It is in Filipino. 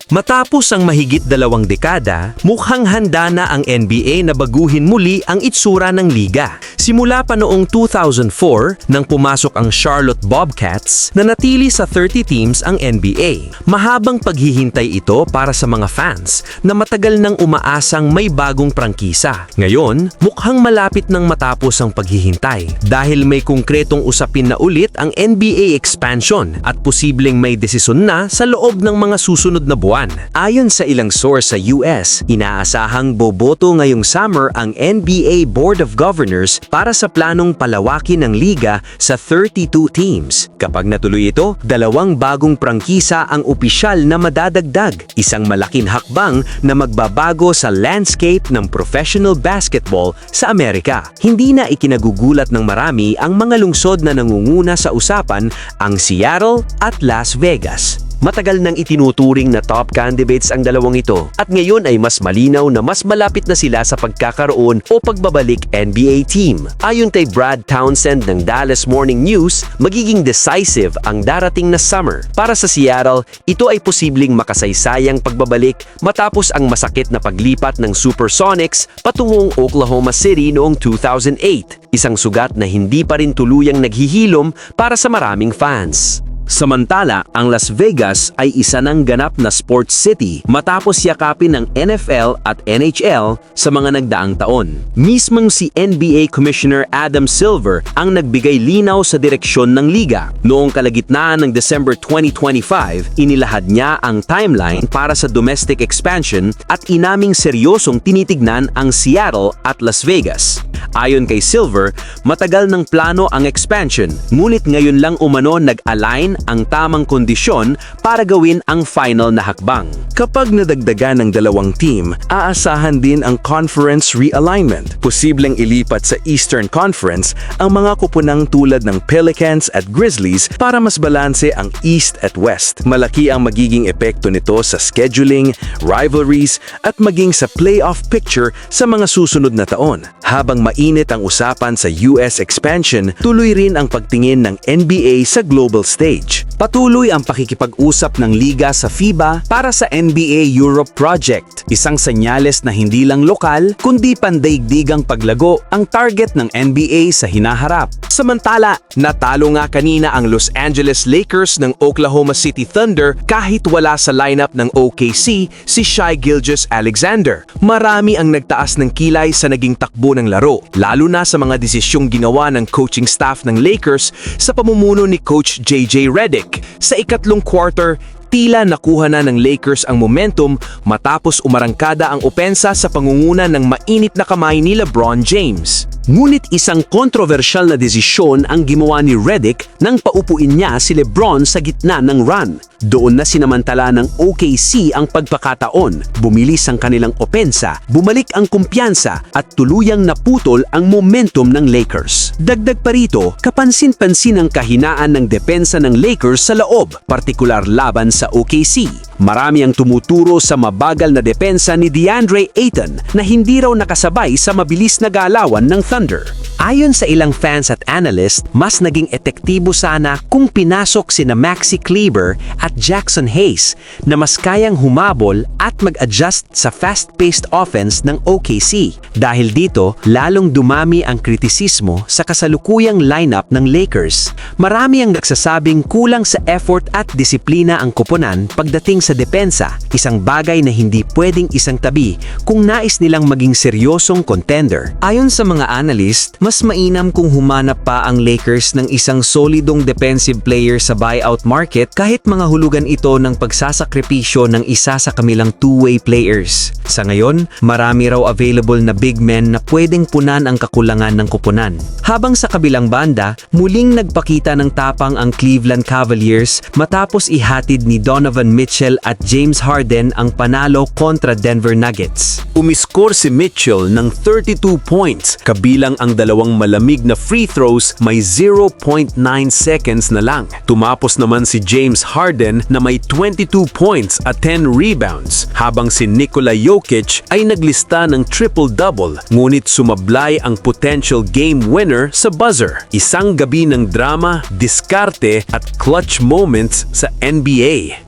Matapos ang mahigit 2 dekada, mukhang handa na ang NBA na baguhin muli ang itsura ng liga. Simula pa noong 2004 nang pumasok ang Charlotte Bobcats, nanatili sa 30 teams ang NBA. Mahabang paghihintay ito para sa mga fans na matagal nang umaasang may bagong prangkisa. Ngayon, mukhang malapit nang matapos ang paghihintay dahil may konkretong usapin na ulit ang NBA expansion at posibleng may desisyon na sa loob ng mga susunod na buwan. Ayon sa ilang source sa US, inaasahang boboto ngayong summer ang NBA Board of Governors para sa planong palawakin ng liga sa 32 teams. Kapag natuloy ito, 2 bagong prangkisa ang opisyal na madadagdag, isang malaking hakbang na magbabago sa landscape ng professional basketball sa Amerika. Hindi na ikinagugulat ng marami ang mga lungsod na nangunguna sa usapan, ang Seattle at Las Vegas. Matagal nang itinuturing na top candidates ang dalawang ito at ngayon ay mas malinaw na mas malapit na sila sa pagkakaroon o pagbabalik NBA team. Ayon kay Brad Townsend ng Dallas Morning News, magiging decisive ang darating na summer. Para sa Seattle, ito ay posibleng makasaysayang pagbabalik matapos ang masakit na paglipat ng Supersonics patungong Oklahoma City noong 2008, isang sugat na hindi pa rin tuluyang naghihilom para sa maraming fans. Samantala, ang Las Vegas ay isa ng ganap na sports city matapos yakapin ng NFL at NHL sa mga nagdaang taon. Mismong si NBA Commissioner Adam Silver ang nagbigay linaw sa direksyon ng liga. Noong kalagitnaan ng December 2025, inilahad niya ang timeline para sa domestic expansion at inaming seryosong tinitignan ang Seattle at Las Vegas. Ayon kay Silver, matagal ng plano ang expansion, ngunit ngayon lang umano nag-align ang tamang kondisyon para gawin ang final na hakbang. Kapag nadagdagan ng 2 team, aasahan din ang conference realignment. Posibleng ilipat sa Eastern Conference ang mga kupunang tulad ng Pelicans at Grizzlies para mas balanse ang East at West. Malaki ang magiging epekto nito sa scheduling, rivalries at maging sa playoff picture sa mga susunod na taon. Habang mainit ang usapan sa US expansion, tuloy rin ang pagtingin ng NBA sa global stage. Patuloy ang pakikipag-usap ng liga sa FIBA para sa NBA Europe Project, isang senyales na hindi lang lokal kundi pandaigdigang paglago ang target ng NBA sa hinaharap. Samantala, natalo nga kanina ang Los Angeles Lakers ng Oklahoma City Thunder kahit wala sa lineup ng OKC si Shai Gilgeous-Alexander. Marami ang nagtaas ng kilay sa naging takbo ng laro, lalo na sa mga desisyong ginawa ng coaching staff ng Lakers sa pamumuno ni Coach JJ Redick. Sa ikatlong quarter, tila nakuha na ng Lakers ang momentum matapos umarangkada ang opensa sa pangunguna ng mainit na kamay ni LeBron James. Ngunit isang kontrobersyal na desisyon ang ginawa ni Redick nang paupuin niya si LeBron sa gitna ng run. Doon na sinamantala ng OKC ang pagpakataon, bumilis ang kanilang opensa, bumalik ang kumpiyansa at tuluyang naputol ang momentum ng Lakers. Dagdag pa rito, kapansin-pansin ang kahinaan ng depensa ng Lakers sa loob, partikular laban sa OKC. Marami ang tumuturo sa mabagal na depensa ni DeAndre Ayton na hindi raw nakasabay sa mabilis na galawan ng Thunder. Ayon sa ilang fans at analyst, mas naging epektibo sana kung pinasok sina Maxi Kleber at Jackson Hayes na mas kayang humabol at mag-adjust sa fast-paced offense ng OKC. Dahil dito, lalong dumami ang kritisismo sa kasalukuyang lineup ng Lakers. Marami ang nagsasabing kulang sa effort at disiplina ang koponan pagdating sa depensa, isang bagay na hindi pwedeng isang tabi kung nais nilang maging seryosong contender. Ayon sa mga analyst, mas mainam kung humanap pa ang Lakers ng isang solidong defensive player sa buyout market kahit mga hulugan ito ng pagsasakripisyo ng isa sa kamilang two-way players. Sa ngayon, marami raw available na big men na pwedeng punan ang kakulangan ng koponan. Habang sa kabilang banda, muling nagpakita ng tapang ang Cleveland Cavaliers matapos ihatid ni Donovan Mitchell at James Harden ang panalo kontra Denver Nuggets. Umiskor si Mitchell ng 32 points, kabilang ang 2 malamig na free throws may 0.9 seconds na lang. Tumapos naman si James Harden na may 22 points at 10 rebounds, habang si Nikola Jokic ay naglista ng triple-double, ngunit sumablay ang potential game winner sa buzzer. Isang gabi ng drama, diskarte at clutch moments sa NBA.